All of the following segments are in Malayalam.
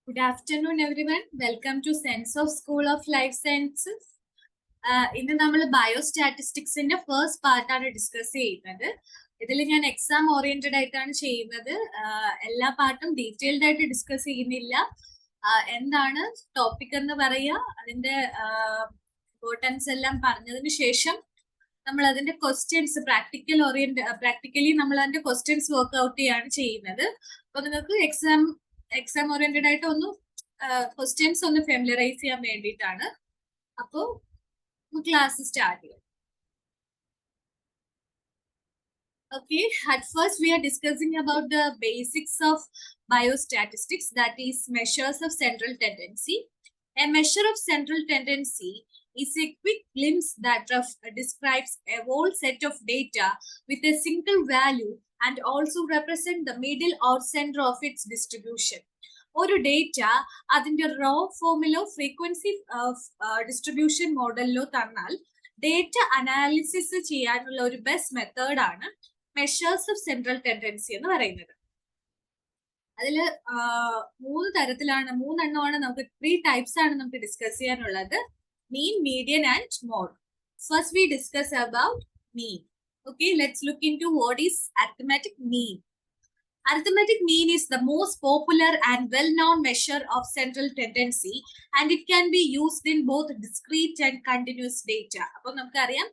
Good afternoon, everyone. Welcome to Sense of School of Life Sciences. ഇന്ന് നമ്മൾ ബയോസ്റ്റാറ്റിസ്റ്റിക്സിന്റെ ഫസ്റ്റ് പാർട്ടാണ് ഡിസ്കസ് ചെയ്യുന്നത്. ഇതിൽ ഞാൻ എക്സാം ഓറിയന്റഡ് ആയിട്ടാണ് ചെയ്യുന്നത്. എല്ലാ പാർട്ടും ഡീറ്റെയിൽഡ് ആയിട്ട് ഡിസ്കസ് ചെയ്യുന്നില്ല. എന്താണ് ടോപ്പിക് എന്ന് പറയുക, അതിന്റെ ഇമ്പോർട്ടൻസ് എല്ലാം പറഞ്ഞതിന് ശേഷം നമ്മൾ അതിന്റെ ക്വസ്റ്റ്യൻസ് പ്രാക്ടിക്കലി നമ്മൾ അതിന്റെ ക്വസ്റ്റ്യൻസ് വർക്ക്ഔട്ട് ചെയ്യാണ് ചെയ്യുന്നത്. അപ്പൊ നിങ്ങൾക്ക് എക്സാം ഓറിയന്റഡ് ആയിട്ട് ഒന്ന് ക്വസ്റ്റ്യൻസ് ഒന്ന് ഫെമിലറൈസ് ചെയ്യാൻ വേണ്ടിയിട്ടാണ്. അപ്പോ ക്ലാസ് സ്റ്റാർട്ട് ചെയ്യാം. Okay, at first we are discussing about the basics of biostatistics, that is measures of central tendency. A measure of central tendency is a quick glimpse that describes a whole set of data with a single value and also represent the middle or center of its distribution. ഒരു ഡേറ്റ അതിന്റെ റോ ഫോമിലോ ഫ്രീക്വൻസി ഡിസ്ട്രിബ്യൂഷൻ മോഡലിലോ തന്നാൽ ഡേറ്റ അനാലിസിസ് ചെയ്യാനുള്ള ഒരു ബെസ്റ്റ് മെത്തേഡാണ് മെഷേഴ്സ് ഓഫ് സെൻട്രൽ ടെൻഡൻസി എന്ന് പറയുന്നത്. അതിൽ മൂന്നെണ്ണമാണ് നമുക്ക് 3 ടൈപ്സ് ആണ് നമുക്ക് ഡിസ്കസ് ചെയ്യാനുള്ളത്: mean, median and mode. First we discuss about mean. Okay, let's look into what is arithmetic mean. Arithmetic mean is the most popular and well-known measure of central tendency, and it can be used in both discrete and continuous data. അപ്പോൾ നമുക്കറിയാം,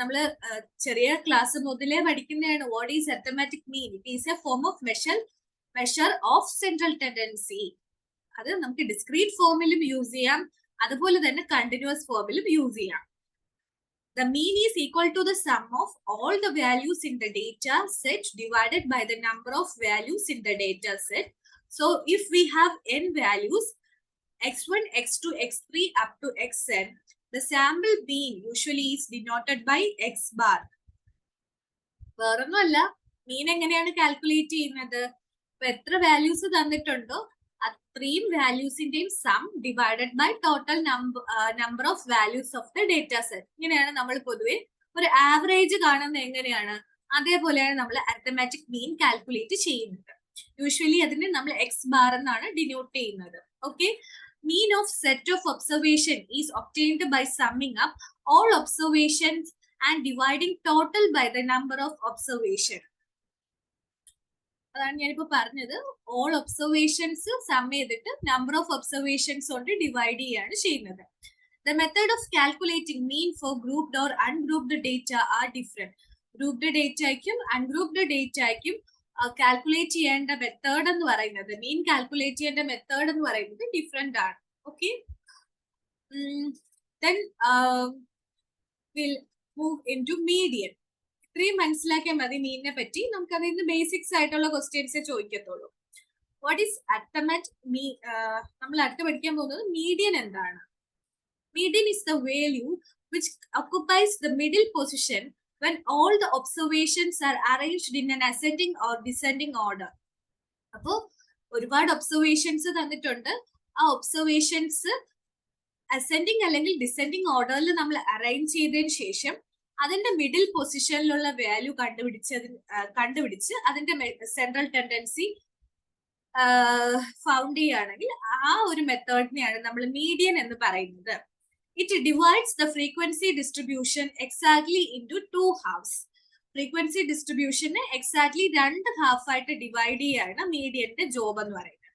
നമ്മള് ചെറിയ ക്ലാസ് മുതലേ പഠിക്കുന്നതാണ് what is arithmetic mean. It is A form of measure of central tendency. അത് നമുക്ക് ഡിസ്ക്രീറ്റ് ഫോമിലും യൂസ് ചെയ്യാം, അതുപോലെ തന്നെ കണ്ടിന്യൂസ് ഫോമിലും യൂസ് ചെയ്യാം. The mean is equal to the sum of all the values in the data set divided by the number of values in the data set. So if we have n values, x1, x2, x3 up to xn, the sample mean usually is denoted by x bar. വേറൊന്നുമല്ല, മീൻ എങ്ങനെയാണ് കാൽക്കുലേറ്റ് ചെയ്യുന്നത്? ഇപ്പൊ എത്ര വാല്യൂസ് തന്നിട്ടുണ്ടോ അത്രയും വാല്യൂസിന്റെയും sum divided by total number of values of the data set. ഇങ്ങനെയാണ് നമ്മൾ പൊതുവെ ഒരു ആവറേജ് കാണുന്നത്. എങ്ങനെയാണ്? അതേപോലെയാണ് നമ്മൾ അരിത്തമാറ്റിക് മീൻ കാൽക്കുലേറ്റ് ചെയ്യുന്നത്. യൂഷ്വലി അതിന് നമ്മൾ എക്സ് ബാർ എന്നാണ് ഡിനോട്ട് ചെയ്യുന്നത്. Okay, mean of set of observation is obtained by summing up all observations and dividing total by the number of observation. അതാണ് ഞാനിപ്പോ പറഞ്ഞത്. ഓൾ ഒബ്സർവേഷൻസ് സം ചെയ്തിട്ട് നമ്പർ ഓഫ് ഒബ്സർവേഷൻസ് കൊണ്ട് ഡിവൈഡ് ചെയ്യാണ് ചെയ്യുന്നത്. The method of calculating mean for grouped or ungrouped data are different. Grouped ഡേറ്റയ്ക്കും അൺഗ്രൂപ്പ്ഡ് ഡേറ്റയ്ക്കും കാൽക്കുലേറ്റ് ചെയ്യേണ്ട മെത്തേഡ് എന്ന് പറയുന്നത്, മീൻ കാൽക്കുലേറ്റ് ചെയ്യേണ്ട മെത്തേഡ് എന്ന് പറയുന്നത് ഡിഫറെന്റ് ആണ്. Okay, then will move into median. ഇത്രയും മനസ്സിലാക്കിയാൽ മതി മീനിനെ പറ്റി. നമുക്ക് അതിന് ബേസിക്സ് ആയിട്ടുള്ള ക്വസ്റ്റ്യൻസേ ചോദിക്കത്തുള്ളൂ. What is arithmetic mean? നമ്മൾ അടുത്ത് പഠിക്കാൻ പോകുന്നത് മീഡിയൻ എന്താണ്. Median is the value which occupies the middle position when all the observations are arranged in an ascending or descending order. അപ്പോ ഒരുപാട് ഒബ്സർവേഷൻസ് തന്നിട്ടുണ്ട്. ആ ഒബ്സർവേഷൻസ് അസെൻഡിങ് അല്ലെങ്കിൽ ഡിസെൻഡിങ് ഓർഡറിൽ നമ്മൾ അറേഞ്ച് ചെയ്തതിന് ശേഷം അതിന്റെ മിഡിൽ പൊസിഷനിലുള്ള വാല്യൂ കണ്ടുപിടിച്ച് അതിന്റെ സെൻട്രൽ ടെൻഡൻസി ഫൗണ്ട് ചെയ്യുകയാണെങ്കിൽ ആ ഒരു മെത്തേഡിനെയാണ് നമ്മൾ മീഡിയൻ എന്ന് പറയുന്നത്. It divides the frequency distribution exactly into 2 halves. Frequency ഡിസ്ട്രിബ്യൂഷനെ എക്സാക്ട്ലി 2 ഹാഫായിട്ട് ഡിവൈഡ് ചെയ്യാണ് മീഡിയന്റെ ജോബ് എന്ന് പറയുന്നത്.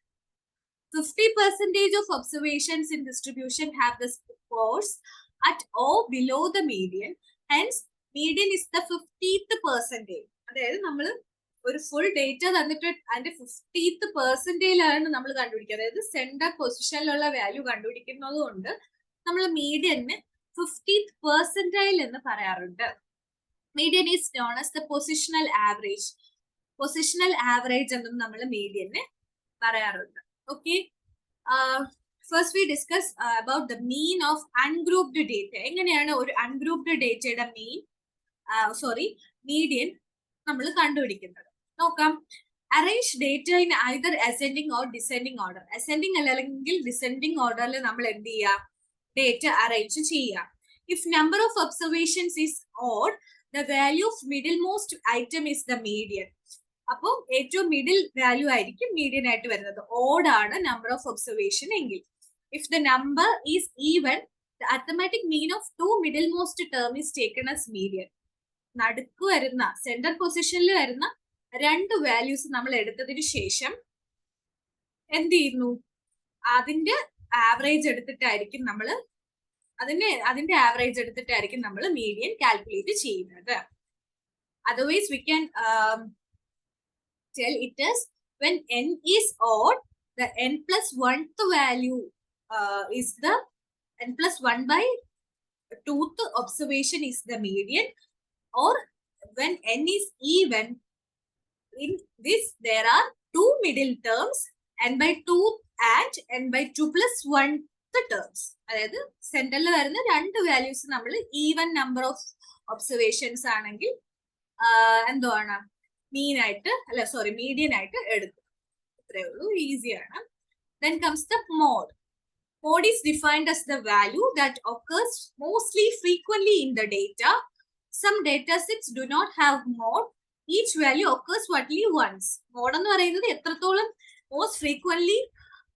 50% of observations in distribution have the scores at or below the median. Hence, median is the 50th percentile. അതായത് നമ്മൾ ഒരു ഫുൾ ഡേറ്റ തന്നിട്ട് അതിന്റെ 50th percentile നമ്മൾ കണ്ടുപിടിക്കുക. അതായത് സെന്റർ പൊസിഷനിലുള്ള വാല്യൂ കണ്ടുപിടിക്കുന്നത് കൊണ്ട് നമ്മൾ മീഡിയന് 50th percentile എന്ന് പറയാറുണ്ട്. Median is known as the positional average. Positional average എന്നും നമ്മൾ മീഡിയനെ പറയാറുണ്ട്. Okay, first we discuss about the mean of ungrouped data. എങ്ങനെയാണ് ഒരു അൺഗ്രൂപ്ഡ് ഡേറ്റയുടെ മീഡിയൻ നമ്മൾ കണ്ടുപിടിക്കുന്നത് നോക്കാം. Arrange data in either ascending or descending order. Ascending അല്ലെങ്കിൽ ഡിസെൻഡിങ് ഓർഡറിൽ നമ്മൾ എന്ത് ചെയ്യാം? ഡേറ്റ അറേഞ്ച് ചെയ്യാം. If number of observations is odd, the value of middlemost item is the median. അപ്പോൾ ഏറ്റവും മിഡിൽ വാല്യൂ ആയിരിക്കും മീഡിയൻ ആയിട്ട് വരുന്നത്. ഓഡ് ആണ് നമ്പർ ഓഫ് ഒബ്സർവേഷൻ എങ്കിൽ. If the number is even, the arithmetic mean of two middle most term is taken as median. നടുക്ക് വരുന്ന സെന്റർ പൊസിഷനിൽ വരുന്ന രണ്ട് വാല്യൂസ് നമ്മൾ എടുത്തതിന് ശേഷം എന്ത് ചെയ്യുന്നു, അതിന്റെ ആവറേജ് എടുത്തിട്ടായിരിക്കും നമ്മൾ അതിന്റെ ആവറേജ് എടുത്തിട്ടായിരിക്കും നമ്മൾ മീഡിയൻ കാൽക്കുലേറ്റ് ചെയ്യുന്നത്. Otherwise, we can tell it as when n is odd, the n plus 1th value is the n plus 1 by 2th observation is the median, or when n is even, in this there are two middle terms, n by 2 and n by 2 plus 1th terms. അതായത് സെന്ററിൽ വരുന്ന രണ്ട് വാല്യൂസ് നമ്മൾ ഈവൻ നമ്പർ ഓഫ് ഒബ്സർവേഷൻസ് ആണെങ്കിൽ എന്താണ് മീൻ ആയിട്ട് മീഡിയൻ ആയിട്ട് എടുക്കും. ഇത്രയേ ഉള്ളൂ, ഈസിയാണ്. Then comes the mode. Mode is defined as the value that occurs mostly frequently in the data. Some data sets do not have mode. Each value occurs only once. Mode എന്ന് പറയുന്നത് എത്രത്തോളം മോസ്റ്റ് ഫ്രീക്വന്റ്ലി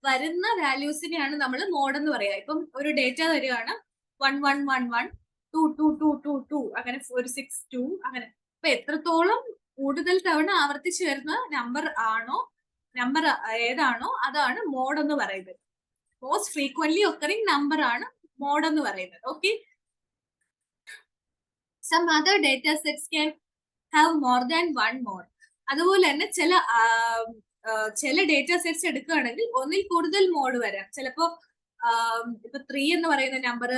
വരുന്ന വാല്യൂസിനെയാണ് നമ്മൾ മോഡ് എന്ന് പറയുക. ഇപ്പം ഒരു ഡേറ്റ തരികയാണ് 1111 2222 അങ്ങനെ 462 അങ്ങനെ. അപ്പൊ എത്രത്തോളം കൂടുതൽ തവണ ആവർത്തിച്ച് വരുന്ന നമ്പർ ഏതാണോ അതാണ് മോഡ് എന്ന് പറയുന്നത്. മോസ്റ്റ് ഫ്രീക്വന്റ്ലി ഒക്കറിംഗ് നമ്പർ ആണ് മോഡ് എന്ന് പറയുന്നത്. Okay, some other data sets can have more than one mode. അതുപോലെ തന്നെ ചില ഡേറ്റ സെറ്റ്സ് എടുക്കുകയാണെങ്കിൽ ഒന്നിൽ കൂടുതൽ മോഡ് വരാം. ചിലപ്പോ ഇപ്പൊ 3 എന്ന് പറയുന്ന നമ്പർ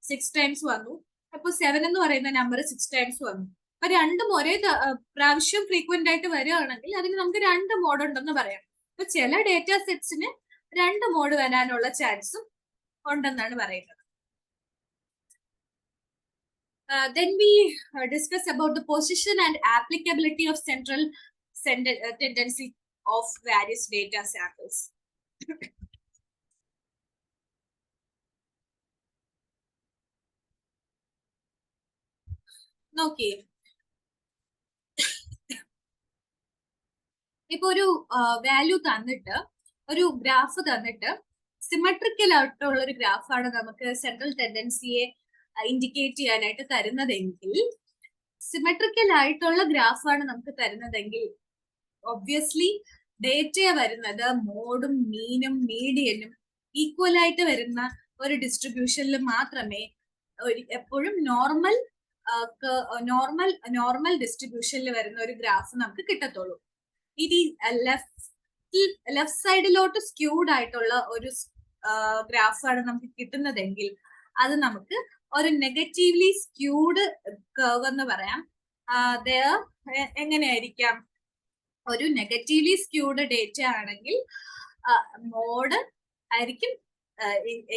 6 ടൈംസ് വന്നു, അപ്പൊ 7 എന്ന് പറയുന്ന നമ്പർ 6 ടൈംസ് വന്നു. അപ്പൊ രണ്ടും ഒരേ പ്രാവശ്യം ഫ്രീക്വന്റ് ആയിട്ട് വരികയാണെങ്കിൽ അതിന് നമുക്ക് രണ്ട് മോഡ് ഉണ്ടെന്ന് പറയാം. അപ്പൊ ചില ഡേറ്റ സെറ്റ്സിന് രണ്ട് മോഡ് വരാനുള്ള ചാൻസും ഉണ്ടെന്നാണ് പറയുന്നത്. Then we discuss about the position and applicability of central tendency of various data samples. നോക്കിയേ, ഇപ്പൊ ഒരു വാല്യൂ തന്നിട്ട് ഒരു ഗ്രാഫ് തന്നിട്ട് സിമെട്രിക്കൽ ആയിട്ടുള്ള ഒരു ഗ്രാഫാണ് നമുക്ക് സെൻട്രൽ ടെൻഡൻസിയെ ഇൻഡിക്കേറ്റ് ചെയ്യാനായിട്ട് തരുന്നതെങ്കിൽ, സിമെട്രിക്കൽ ആയിട്ടുള്ള ഗ്രാഫാണ് നമുക്ക് തരുന്നതെങ്കിൽ ഒബ്വിയസ്ലി ഡേറ്റ വരുന്നത് മോഡും മീനും മീഡിയനും ഈക്വൽ ആയിട്ട് വരുന്ന ഒരു ഡിസ്ട്രിബ്യൂഷനിൽ മാത്രമേ എപ്പോഴും നോർമൽ ഡിസ്ട്രിബ്യൂഷനിൽ വരുന്ന ഒരു ഗ്രാഫ് നമുക്ക് കിട്ടത്തുള്ളൂ. ഇനി ലെഫ്റ്റ് സൈഡിലോട്ട് സ്ക്യൂഡ് ആയിട്ടുള്ള ഒരു ഗ്രാഫാണ് നമുക്ക് കിട്ടുന്നതെങ്കിൽ അത് നമുക്ക് ഒരു നെഗറ്റീവ്ലി സ്ക്യൂഡ് കർവ് എന്ന് പറയാം. എങ്ങനെയായിരിക്കാം? ഒരു നെഗറ്റീവ്ലി സ്ക്യൂഡ് ഡേറ്റ ആണെങ്കിൽ മോഡ് ആയിരിക്കും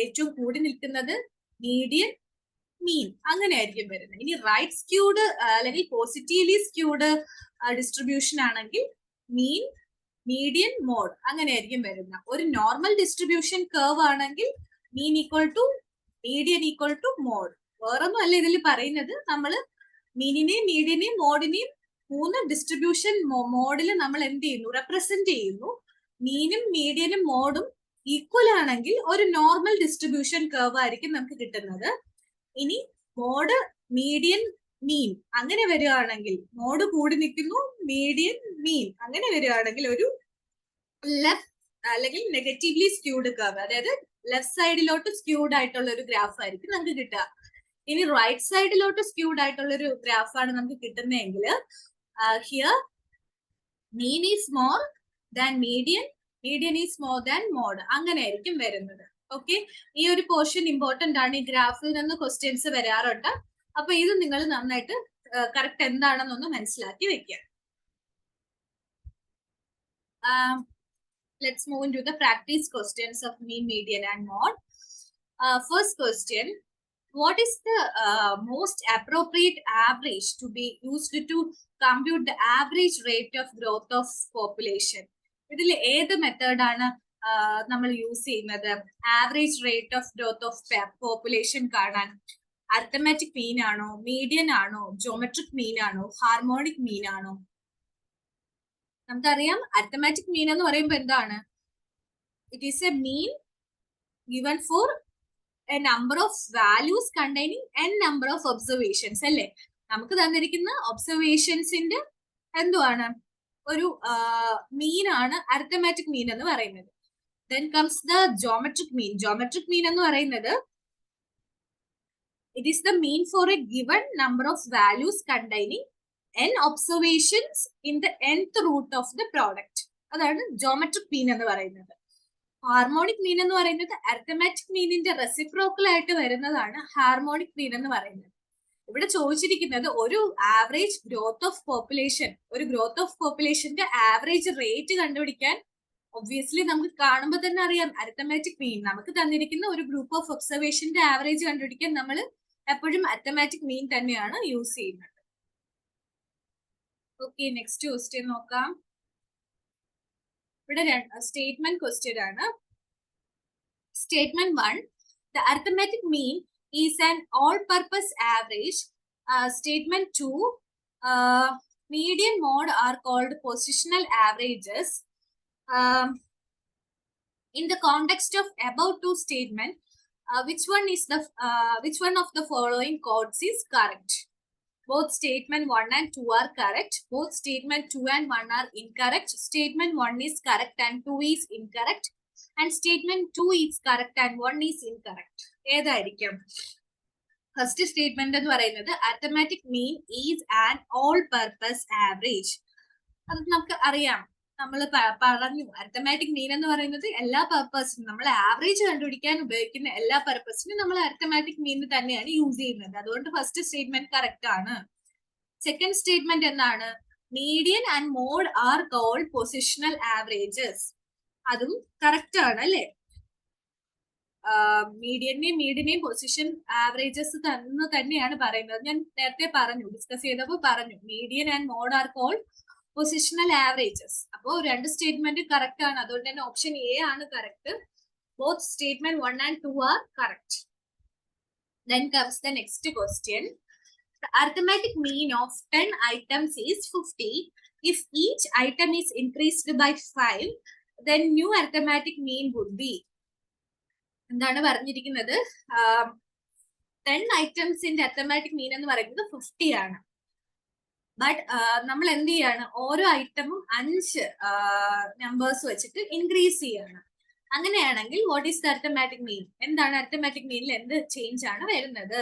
ഏറ്റവും കൂടി നിൽക്കുന്നത്, മീഡിയൻ മീൻ അങ്ങനെ ആയിരിക്കും വരുന്നത്. ഇനി റൈറ്റ് സ്ക്യൂഡ് അല്ലെങ്കിൽ പോസിറ്റീവ്ലി സ്ക്യൂഡ് ഡിസ്ട്രിബ്യൂഷൻ ആണെങ്കിൽ മീൻ മീഡിയൻ മോഡ് അങ്ങനെ ആയിരിക്കും വരുന്നത്. ഒരു നോർമൽ ഡിസ്ട്രിബ്യൂഷൻ കർവ് ആണെങ്കിൽ mean equal to median equal to mode. വേറൊന്നും അല്ല ഇതിൽ പറയുന്നത്, നമ്മൾ മീനിനെയും മീഡിയനെയും മോഡിനെയും മൂന്ന് ഡിസ്ട്രിബ്യൂഷൻ മോഡിൽ നമ്മൾ എന്ത് ചെയ്യുന്നു, റെപ്രസെന്റ് ചെയ്യുന്നു. മീനും മീഡിയനും മോഡും ഈക്വൽ ആണെങ്കിൽ ഒരു നോർമൽ ഡിസ്ട്രിബ്യൂഷൻ കർവ് ആയിരിക്കും നമുക്ക് കിട്ടുന്നത്. ഇനി മോഡ് മീഡിയൻ മീൻ അങ്ങനെ വരികയാണെങ്കിൽ, മോഡ് കൂടി നിൽക്കുന്നു മീഡിയൻ മീൻ അങ്ങനെ വരികയാണെങ്കിൽ ഒരു ലെഫ്റ്റ് അല്ലെങ്കിൽ നെഗറ്റീവ്ലി സ്ക്യൂഡ് കർവ്, അതായത് ലെഫ്റ്റ് സൈഡിലോട്ട് സ്ക്യൂഡ് ആയിട്ടുള്ള ഒരു ഗ്രാഫ് ആയിരിക്കും നമുക്ക് കിട്ടുക. ഇനി റൈറ്റ് സൈഡിലോട്ട് സ്ക്യൂഡ് ആയിട്ടുള്ള ഒരു ഗ്രാഫാണ് നമുക്ക് കിട്ടുന്നതെങ്കിൽ here mean is more than median, median is more than mode അങ്ങനെ ആയിരിക്കും വരുന്നത്. ഓക്കെ, ഈ ഒരു പോർഷൻ ഇമ്പോർട്ടന്റ് ആണ്. ഈ ഗ്രാഫിൽ നിന്ന് ക്വസ്റ്റ്യൻസ് വരാറുണ്ട്. അപ്പൊ ഇത് നിങ്ങൾ നന്നായിട്ട് കറക്റ്റ് എന്താണെന്നൊന്ന് മനസ്സിലാക്കി വെക്കുക. Let's move into the practice questions of mean, median and mode. First question, what is the most appropriate average to be used to compute the average rate of growth of population? ഇതിൽ ഏത് മെത്തേഡാണ് നമ്മൾ യൂസ് ചെയ്യുന്നത്? Average rate of growth of population കാണാൻ അരിത്തമാറ്റിക് മീൻ ആണോ, മീഡിയൻ ആണോ, ജോമെട്രിക് മീൻ ആണോ, ഹാർമോണിക് മീൻ ആണോ? നമുക്കറിയാം അരിത്തമാറ്റിക് മീൻ എന്ന് പറയുമ്പോൾ എന്താണ്? It is A mean given for a number of values containing n number of observations അല്ലേ? നമുക്ക് തന്നിരിക്കുന്ന ഒബ്സർവേഷൻസിന്റെ എന്തുവാണ്? ഒരു മീനാണ് അരിത്തമാറ്റിക് മീൻ എന്ന് പറയുന്നത്. Then comes the geometric mean. Geometric mean എന്ന് പറയുന്നത് it is the mean for a given number of values containing n observations in the nth root of the product. അതാണ് geometric mean എന്ന് പറയുന്നത്. ഹാർമോണിക് മീൻ എന്ന് പറയുന്നത് അരിത്തമാറ്റിക് മീനിന്റെ റെസിപ്രോക്കൽ ആയിട്ട് വരുന്നതാണ് ഹാർമോണിക് മീൻ എന്ന് പറയുന്നത്. ഇവിടെ ചോദിച്ചിരിക്കുന്നത് ഒരു ആവറേജ് ഗ്രോത്ത് ഓഫ് പോപ്പുലേഷൻ, ഒരു ഗ്രോത്ത് ഓഫ് പോപ്പുലേഷന്റെ ആവറേജ് റേറ്റ് കണ്ടുപിടിക്കാൻ ഒബ്വിയസ്ലി നമുക്ക് കാണുമ്പോൾ തന്നെ അറിയാം അരിത്തമാറ്റിക് മീൻ. നമുക്ക് തന്നിരിക്കുന്ന ഒരു ഗ്രൂപ്പ് ഓഫ് ഒബ്സർവേഷന്റെ ആവറേജ് കണ്ടുപിടിക്കാൻ നമ്മൾ എപ്പോഴും അരിത്തമാറ്റിക് മീൻ തന്നെയാണ് യൂസ് ചെയ്യുന്നത്. ഓക്കെ, നെക്സ്റ്റ് ക്വസ്റ്റ്യൻ നോക്കാം. ഇവിടെ സ്റ്റേറ്റ്മെന്റ് ക്വസ്റ്റ്യൻ ആണ്. Statement 1, the arithmetic mean is an all-purpose average. Statement 2, median mode are called positional averages. In the context of above two statement, which one of the following codes is correct? Both statement 1 and 2 are correct. Both statement 2 and 1 are incorrect. Statement 1 is correct and 2 is incorrect. And statement 2 is correct and 1 is incorrect. ഏതായിരിക്കും? ഫസ്റ്റ് സ്റ്റേറ്റ്മെന്റ് എന്ന് പറയുന്നത് arithmetic mean is an all purpose average. അത് നമുക്ക് അറിയാം, നമ്മൾ പറഞ്ഞു അരിത്തമാറ്റിക് മീൻ എന്ന് പറയുന്നത് എല്ലാ പർപ്പസിനും, നമ്മൾ ആവറേജ് കണ്ടുപിടിക്കാൻ ഉപയോഗിക്കുന്ന എല്ലാ പർപ്പസിനും നമ്മൾ അരിത്തമാറ്റിക് മീൻ തന്നെയാണ് യൂസ് ചെയ്യുന്നത്. അതുകൊണ്ട് ഫസ്റ്റ് സ്റ്റേറ്റ്മെന്റ് കറക്റ്റ് ആണ്. സെക്കൻഡ് സ്റ്റേറ്റ്മെന്റ് എന്താണ്? Median and mode are called positional averages. അതും കറക്റ്റ് ആണ് അല്ലെ? മീഡിയനെയും പൊസിഷൻ ആവറേജസ് തന്നെയാണ് പറയുന്നത്. ഞാൻ നേരത്തെ പറഞ്ഞു, ഡിസ്കസ് ചെയ്തപ്പോൾ പറഞ്ഞു median and mode are called positional averages. അപ്പോൾ രണ്ട് സ്റ്റേറ്റ്മെന്റ് കറക്റ്റ് ആണ്. അതുകൊണ്ട് തന്നെ ഓപ്ഷൻ എ ആണ് correct. Both statement 1 and 2 are correct. Then comes the next question. The arithmetic mean of 10 items is 50. If each item is increased by 5, then new arithmetic mean would be. എന്താണ് പറഞ്ഞിരിക്കുന്നത്? 10 items-ന്റെ arithmetic mean എന്ന് പറയുന്നത് 50 ആണ്. ബട്ട് നമ്മൾ എന്ത് ചെയ്യാണ്? ഓരോ ഐറ്റമും 5 നമ്പേഴ്സ് വെച്ചിട്ട് ഇൻക്രീസ് ചെയ്യാണ്. അങ്ങനെയാണെങ്കിൽ വാട്ട് ഈസ് ദ അരിത്തമാറ്റിക് മീൻ? എന്താണ് അരിത്തമാറ്റിക് മീനിൽ എന്ത് ചേഞ്ച് ആണ് വരുന്നത്?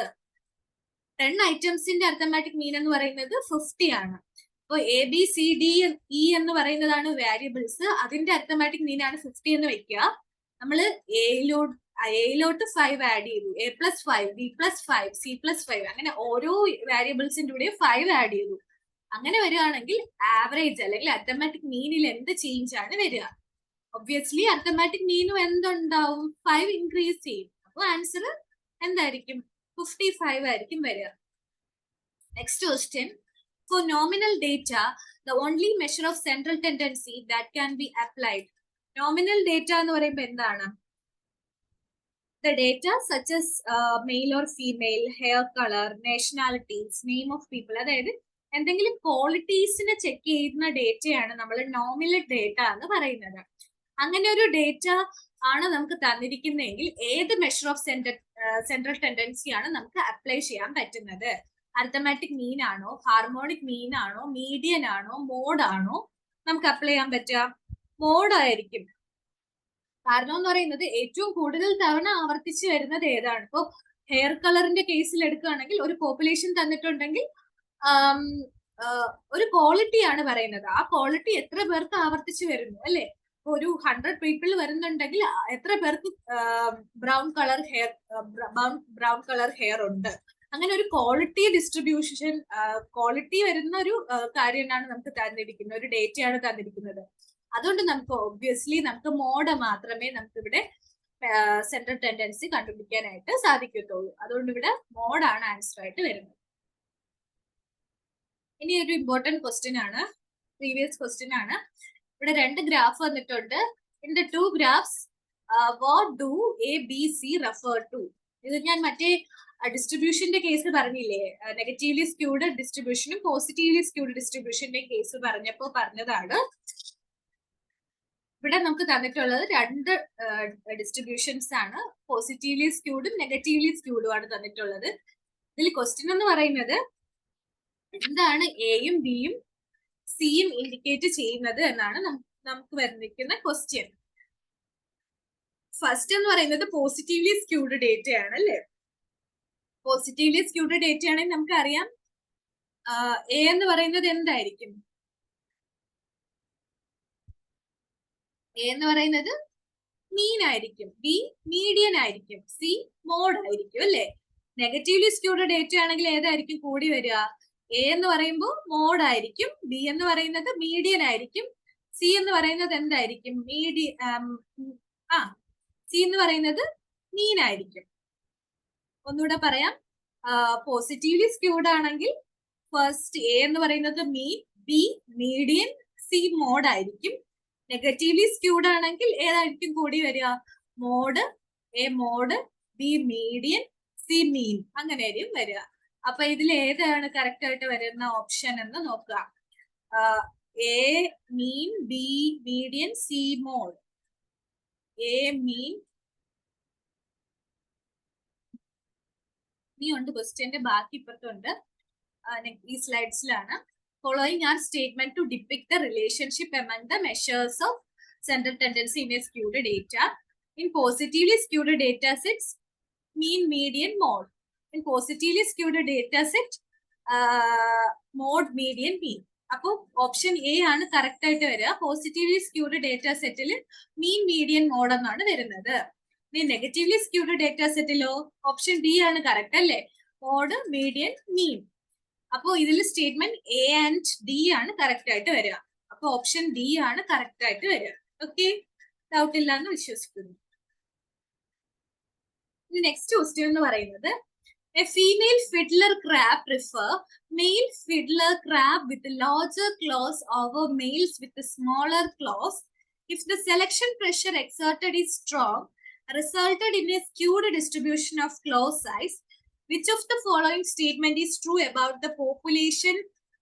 10 ഐറ്റംസിന്റെ അരിത്തമാറ്റിക് മീൻ എന്ന് പറയുന്നത് 50 ആണ്. അപ്പോൾ A B C D E എന്ന് പറയുന്നതാണ് വേരിയബിൾസ്. അതിന്റെ അരിത്തമാറ്റിക് മീൻ ആണ് 50 എന്ന് വെക്കുക. നമ്മൾ എയിലോട്ട് 5 ആഡ് ചെയ്തു, A+5, B+5, C+5, അങ്ങനെ ഓരോ വേരിയബിൾസിന്റെ കൂടെ 5 ആഡ് ചെയ്തു. അങ്ങനെ വരികയാണെങ്കിൽ ആവറേജ് അല്ലെങ്കിൽ അരിത്തമാറ്റിക് മീനിൽ എന്ത് ചേഞ്ച് ആണ് വരിക? ഒബ്വിയസ്ലി അരിത്തമാറ്റിക് മീനും എന്തുണ്ടാവും? 5 ഇൻക്രീസ് ചെയ്യും. അപ്പൊ ആൻസർ എന്തായിരിക്കും? 55 ആയിരിക്കും വരിക. Next question. For nominal data, the only measure of central tendency that can be applied. Nominal data എന്ന് പറയുമ്പോൾ എന്താണ്? The data such as male or female, hair color, nationalities, name of people, അതായത് എന്തെങ്കിലും ക്വാളിറ്റീസിനെ ചെക്ക് ചെയ്യുന്ന ഡേറ്റയാണ് നമ്മൾ നോമിനൽ ഡേറ്റ എന്ന് പറയുന്നത്. അങ്ങനെ ഒരു ഡേറ്റ ആണ് നമുക്ക് തന്നിരിക്കുന്നതെങ്കിൽ ഏത് മെഷർ ഓഫ് സെൻട്രൽ ടെൻഡൻസി ആണ് നമുക്ക് അപ്ലൈ ചെയ്യാൻ പറ്റുന്നത്? അരിത്തമാറ്റിക് മീൻ ആണോ, ഹാർമോണിക് മീൻ ആണോ, മീഡിയൻ ആണോ, മോഡ് ആണോ നമുക്ക് അപ്ലൈ ചെയ്യാൻ പറ്റുക? മോഡ് ആയിരിക്കും. കാരണം എന്ന് പറയുന്നത് ഏറ്റവും കൂടുതൽ തവണ ആവർത്തിച്ച് വരുന്നത് ഏതാണ്? ഇപ്പൊ ഹെയർ കളറിന്റെ കേസിൽ എടുക്കുകയാണെങ്കിൽ ഒരു പോപ്പുലേഷൻ തന്നിട്ടുണ്ടെങ്കിൽ ഒരു ക്വാളിറ്റി ആണ് പറയുന്നത്. ആ ക്വാളിറ്റി എത്ര പേർക്ക് ആവർത്തിച്ച് വരുന്നു അല്ലെ? ഒരു 100 പീപ്പിൾ വരുന്നുണ്ടെങ്കിൽ എത്ര പേർക്ക് ബ്രൗൺ കളർ ഹെയർ ഉണ്ട്? അങ്ങനെ ഒരു ക്വാളിറ്റി ഡിസ്ട്രിബ്യൂഷൻ, ക്വാളിറ്റി വരുന്ന ഒരു കാര്യമാണ് നമുക്ക് തന്നിരിക്കുന്നത്, ഒരു ഡേറ്റയാണ് തന്നിരിക്കുന്നത്. അതുകൊണ്ട് നമുക്ക് ഒബ്വിയസ്ലി നമുക്ക് മോഡ് മാത്രമേ നമുക്ക് ഇവിടെ സെൻട്രൽ ടെൻഡൻസി കണ്ടുപിടിക്കാനായിട്ട് സാധിക്കത്തുള്ളൂ. അതുകൊണ്ട് ഇവിടെ മോഡാണ് ആൻസർ ആയിട്ട് വരുന്നത്. ഇനി ഒരു ഇമ്പോർട്ടന്റ് ക്വസ്റ്റ്യൻ ആണ്, പ്രീവിയസ് ക്വസ്റ്റ്യൻ ആണ്. ഇവിടെ 2 ഗ്രാഫ് വന്നിട്ടുണ്ട്. In the 2 graphs, what do A, B, C refer to? ഇത് ഞാൻ മറ്റേ ഡിസ്ട്രിബ്യൂഷന്റെ കേസ് പറഞ്ഞില്ലേ, നെഗറ്റീവ്ലി സ്ക്യൂഡ് ഡിസ്ട്രിബ്യൂഷനും പോസിറ്റീവ്ലി സ്ക്യൂഡ് ഡിസ്ട്രിബ്യൂഷന്റെ കേസ് പറഞ്ഞപ്പോ പറഞ്ഞതാണ്. ഇവിടെ നമുക്ക് തന്നിട്ടുള്ളത് രണ്ട് ഡിസ്ട്രിബ്യൂഷൻസ് ആണ്, പോസിറ്റീവ്ലി സ്ക്യൂഡും നെഗറ്റീവ്ലി സ്ക്യൂഡും ആണ് തന്നിട്ടുള്ളത്. ഇതിൽ ക്വസ്റ്റ്യൻ എന്ന് പറയുന്നത് എന്താണ് എയും ബിയും സിയും ഇൻഡിക്കേറ്റ് ചെയ്യുന്നത് എന്നാണ് നമുക്ക് വന്നിരിക്കുന്ന ക്വസ്റ്റ്യൻ. ഫസ്റ്റ് എന്ന് പറയുന്നത് പോസിറ്റീവ്ലി സ്ക്യൂഡ് ഡേറ്റ ആണ് അല്ലേ. പോസിറ്റീവ്ലി സ്ക്യൂഡ് ഡേറ്റ ആണെങ്കിൽ നമുക്കറിയാം എ എന്ന് പറയുന്നത് എന്തായിരിക്കും, എ എന്ന് പറയുന്നത് മീൻ ആയിരിക്കും, ബി മീഡിയൻ ആയിരിക്കും, സി മോഡ് ആയിരിക്കും അല്ലെ. നെഗറ്റീവ്ലി സ്ക്യൂഡ് ഡേറ്റ ആണെങ്കിൽ ഏതായിരിക്കും കൂടി വരിക, എ എന്ന് പറയുമ്പോൾ മോഡ് ആയിരിക്കും, ബി എന്ന് പറയുന്നത് മീഡിയൻ ആയിരിക്കും, സി എന്ന് പറയുന്നത് എന്തായിരിക്കും, സി എന്ന് പറയുന്നത് മീൻ ആയിരിക്കും. ഒന്നുകൂടെ പറയാം, പോസിറ്റീവ്ലി സ്ക്യൂഡ് ആണെങ്കിൽ ഫസ്റ്റ് എ എന്ന് പറയുന്നത് mean, B median, C mode ആയിരിക്കും. നെഗറ്റീവ്ലി സ്ക്യൂഡ് ആണെങ്കിൽ ഏതായിരിക്കും കൂടി വരിക, mode, A mode, B median, C mean, അങ്ങനെയായിരിക്കും വരിക. അപ്പൊ ഇതിൽ ഏതാണ് കറക്റ്റ് ആയിട്ട് വരുന്ന ഓപ്ഷൻ എന്ന് നോക്കുക. A mean, B median, C mode. A mean, ഇനി ഉണ്ട് ക്വസ്റ്റ്യന്റെ ബാക്കി ഇപ്പുറത്തുണ്ട്, ഈ സ്ലൈഡ്സിലാണ്. Following are statement to depict the relationship among the measures of central tendency in a skewed data. In positively skewed data sets, mean, median, mode. In positively skewed data set, mode, median, mean. അപ്പോൾ ഓപ്ഷൻ എ ആണ് കറക്റ്റ് ആയിട്ട് വരിക. പോസിറ്റീവ്ലി സ്ക്യൂഡ് ഡേറ്റ സെറ്റിൽ മീൻ, മീഡിയൻ, മോഡ് എന്നാണ് വരുന്നത്. ഇനി നെഗറ്റീവ്ലി സ്ക്യൂഡ് ഡേറ്റ സെറ്റിലോ ഓപ്ഷൻ ഡി ആണ് കറക്റ്റ് അല്ലേ, മോഡ്, മീഡിയൻ, മീൻ. അപ്പോ ഇതിൽ സ്റ്റേറ്റ്മെന്റ് എ ആൻഡ് ഡി ആണ് കറക്റ്റ് ആയിട്ട് വരിക. അപ്പൊ ഓപ്ഷൻ ഡി ആണ് കറക്റ്റ് ആയിട്ട് വരിക. ഓക്കെ, ഡൗട്ട് ഇല്ലാന്ന് വിശ്വസിക്കുന്നു. നെക്സ്റ്റ് ക്വസ്റ്റ്യൻ എന്ന് പറയുന്നത്, a female fiddler crab prefer male fiddler crab with larger claws over males with smaller claws if the selection pressure exerted is strong resulted in a skewed distribution of claws size. Which of the following statement is true about the population,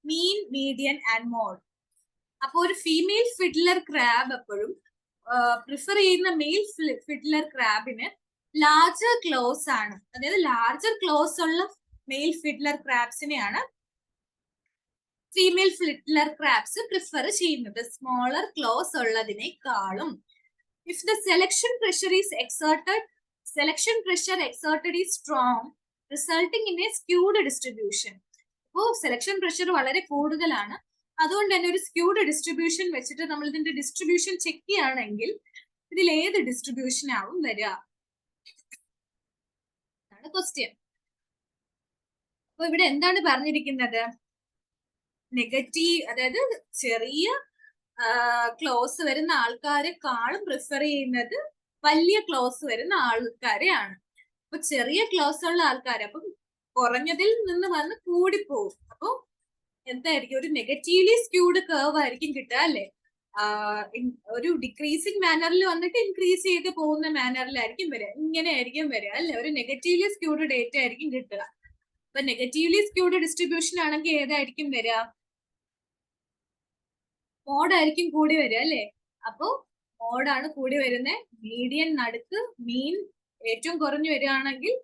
mean, median and mode? അപ്പോൾ ഒരു ഫീമെയിൽ ഫിഡ്ലർ ക്രാബ് എപ്പോഴും പ്രിഫർ ചെയ്യുന്ന മെയിൽ ഫിഡ്ലർ ക്രാബിന് ലാർജർ ക്ലോസ് ആണ്. അതായത് ലാർജർ ക്ലോസ് ഉള്ള മെയിൽ ഫിഡ്ലർ ക്രാബ്സിനെയാണ് ഫീമെയിൽ ഫിഡ്ലർ ക്രാബ്സ് പ്രിഫർ ചെയ്യുന്നത്, സ്മോളർ ക്ലോസ് ഉള്ളതിനേക്കാളും. If the selection pressure exerted is strong resulting in a skewed distribution. അപ്പോൾ സെലക്ഷൻ പ്രഷർ വളരെ കൂടുതലാണ്, അതുകൊണ്ട് തന്നെ ഒരു സ്ക്യൂഡ് ഡിസ്ട്രിബ്യൂഷൻ വെച്ചിട്ട് നമ്മൾ ഇതിന്റെ ഡിസ്ട്രിബ്യൂഷൻ ചെക്ക് ചെയ്യുകയാണെങ്കിൽ ഇതിൽ ഏത് ഡിസ്ട്രിബ്യൂഷൻ ആവും വരിക എന്നാണ് ക്വസ്റ്റ്യൻ. അപ്പൊ ഇവിടെ എന്താണ് പറഞ്ഞിരിക്കുന്നത്, നെഗറ്റീവ്, അതായത് ചെറിയ ക്ലോസ് വരുന്ന ആൾക്കാരെക്കാളും പ്രിഫർ ചെയ്യുന്നത് വലിയ ക്ലോസ് വരുന്ന ആൾക്കാരെയാണ്. അപ്പൊ ചെറിയ ക്ലോസ് ഉള്ള ആൾക്കാർ അപ്പം കുറഞ്ഞതിൽ നിന്ന് വന്ന് കൂടിപ്പോവും. അപ്പൊ എന്തായിരിക്കും, ഒരു നെഗറ്റീവ്ലി സ്ക്യൂഡ് കർവ് ആയിരിക്കും കിട്ടുക അല്ലെ. ഒരു ഡിക്രീസിങ് മാനറിൽ വന്നിട്ട് ഇൻക്രീസ് ചെയ്ത് പോകുന്ന മാനറിലായിരിക്കും വരിക, ഇങ്ങനെ ആയിരിക്കും വരിക അല്ലെ. ഒരു നെഗറ്റീവ്ലി സ്ക്യൂഡ് ഡേറ്റ ആയിരിക്കും കിട്ടുക. അപ്പൊ നെഗറ്റീവ്ലി സ്ക്യൂഡ് ഡിസ്ട്രിബ്യൂഷൻ ആണെങ്കിൽ ഏതായിരിക്കും വരിക, മോഡ് ആയിരിക്കും കൂടി വരിക അല്ലെ. അപ്പൊ മോഡാണ് കൂടി വരുന്നത്, മീഡിയൻ നടുക്ക്, മീൻ ഏറ്റവും കുറഞ്ഞു വരികയാണെങ്കിൽ